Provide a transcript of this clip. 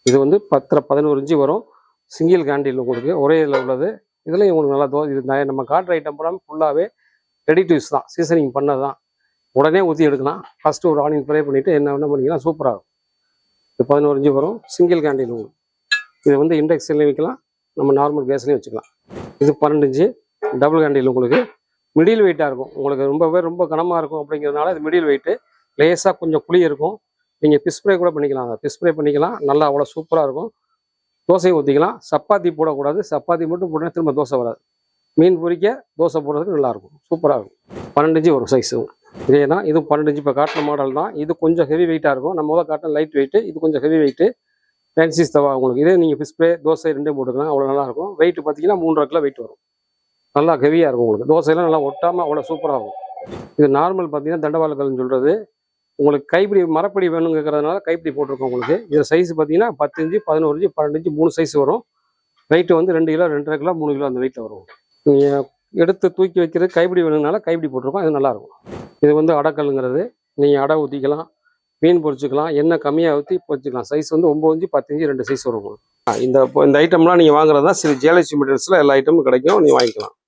இது வந்து 10-11 இன்ச்சு வரும். சிங்கிள் கேண்டில் உங்களுக்கு ஒரே இதில் உள்ளது. இதுலேயும் உங்களுக்கு நல்லா இது நம்ம காட்டுற ஐட்டம் பூரா ஃபுல்லாகவே ரெடி டு யூஸ் தான், சீசனிங் பண்ணது தான். உடனே ஊற்றி எடுக்கலாம். ஃபஸ்ட்டு ஒரு ஆனியன் ஃப்ரை பண்ணிவிட்டு என்ன பண்ணிக்கலாம், சூப்பராக இருக்கும். இது 11 இன்ச்சு வரும், சிங்கிள் கேண்டில் உங்களுக்கு. இது வந்து இண்டக்ஷன்லேயும் வைக்கலாம், நம்ம நார்மல் கேஸ்லேயும் வச்சுக்கலாம். இது 12 இன்ச்சு டபுள் கேண்டில் உங்களுக்கு. மிடில் வெயிட்டாக இருக்கும் உங்களுக்கு, ரொம்ப கனமாக இருக்கும் அப்படிங்கிறதுனால இது மிடில் வெயிட்டு. லேசாக கொஞ்சம் குழி இருக்கும். நீங்கள் ஃபிஷ் ஃப்ரை கூட பண்ணிக்கலாம், அதை ஃபிஷ் ஃப்ரை பண்ணிக்கலாம், நல்லா அவ்வளோ சூப்பராக இருக்கும். தோசையை ஊற்றிக்கலாம். சப்பாத்தி போடக்கூடாது, சப்பாத்தி மட்டும் போட்டோன்னா திரும்ப தோசை வராது. மீன் பொரிக்க தோசை போடுறதுக்கு நல்லாயிருக்கும், சூப்பராக இருக்கும். 12 இன்ச்சு ஒரு சைஸு இதே தான். இது 12 இன்ச்சு இப்போ காட்டின மாடல் தான். இது கொஞ்சம் ஹெவி வெயிட்டாக இருக்கும். நம்ம முதல் காட்டின லைட் வெயிட்டு, இது கொஞ்சம் ஹெவி வெயிட்டு. ஃபேன்சி தவா உங்களுக்கு. இதே நீங்கள் ஃபிஷ் ஃப்ரை தோசை ரெண்டே போட்டுக்கலாம், அவ்வளோ நல்லாயிருக்கும். வெயிட் பார்த்தீங்கன்னா 3.5 கிலோ வெயிட் வரும். நல்லா ஹெவியாக இருக்கும் உங்களுக்கு. தோசையெல்லாம் நல்லா ஒட்டாமல் அவ்வளோ சூப்பராக இருக்கும். இது நார்மல் பார்த்தீங்கன்னா தண்டவாளக்கல்னு சொல்கிறது. உங்களுக்கு கைப்பிடி மரப்படி வேணுங்கிறதுனால கைப்பிடி போட்டிருக்கோம் உங்களுக்கு. இது சைஸ் பார்த்தீங்கன்னா 10 இன்ச்சு 11 இன்ச்சு 12 இன்ச்சு 3 சைஸ் வரும். வெயிட்டு வந்து 2 கிலோ 2.5 கிலோ 3 கிலோ அந்த வெயிட்டில் வரும். நீங்கள் எடுத்து தூக்கி வைக்கிறது கைப்பிடி வேணுங்கனால கைப்பிடி போட்டிருக்கோம். இது நல்லாயிருக்கும். இது வந்து அடக்கல்லுங்கிறது. நீங்கள் அடை ஊற்றிக்கலாம், மீன் பொரிச்சிக்கலாம், எண்ணெய் கம்மியாக ஊற்றி பொரிச்சிக்கலாம். சைஸ் வந்து 9 இன்ச்சு 10 இன்ச்சு 2 சைஸ் வரும் உங்களுக்கு. இந்த ஐட்டம்லாம் நீங்கள் வாங்குறது தான் ஜியாலஜி மெட்டீரியல்ஸில் எல்லா ஐட்டமும் கிடைக்கும், நீங்கள் வாங்கிக்கலாம்.